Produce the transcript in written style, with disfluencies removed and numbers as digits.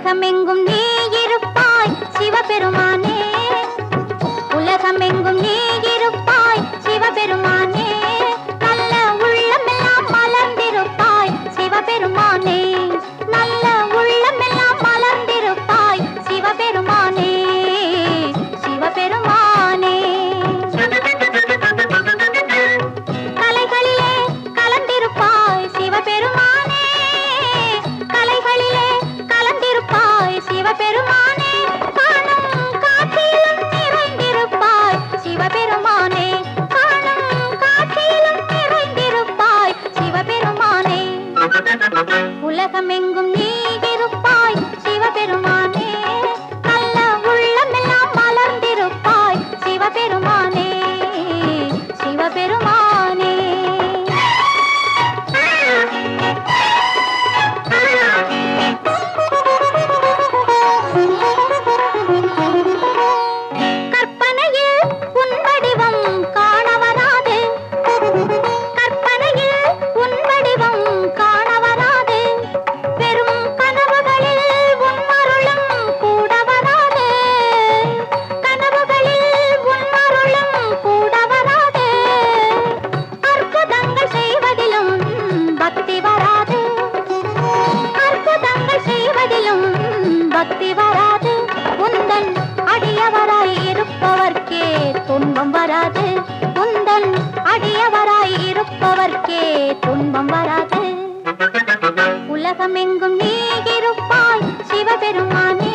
உலகமெங்கும் நீ இருப்பாய் சிவபெருமானே, உலகமெங்கும் நீ இருப்பாய் சிவபெருமானே, நல்ல உள்ளமெல்லாம் மலர்ந்திருப்பாய் சிவபெருமானே, நல்ல உள்ளமெல்லாம் மலர்ந்திருப்பாய் சிவபெருமானே, சிவபெருமானே. கலைகளிலே கலந்திருப்பாய் சிவபெருமானே, கலைகளிலே கலந்திருப்பாய் சிவபெருமானே, காணும் காட்சியிலும் நிறைந்திருப்பாய் சிவபெருமானே, காணும் காட்சியிலும் நிறைந்திருப்பாய் சிவபெருமானே. உலகமெங்கும் நீ இருப்பாய் சிவபெருமானே, நல்ல உள்ளமெல்லாம் மலர்ந்திருப்பாய் சிவபெருமானே, சிவபெருமானே. கற்பனையில் உன் வடிவம் காண வராது, கற்பனையில் உன் வடிவம் காண வராது, வெறும் கனவுகளில் உன் அருளும் கூட வராது, கனவுகளில் உன் அருளும் கூட வராது, அற்புதங்கள் செய்வதிலும் பக்தி வராது, அற்புதங்கள் செய்வதிலும் பக்தி வராது, உந்தன் அடியவராய் இருப்பவர்க்கே துன்பம் வராது, உந்தன் அடியவராய் இருப்பவர்க்கே துன்பம் வராது. உலகமெங்கும் நீ இருப்பாய் சிவபெருமானே,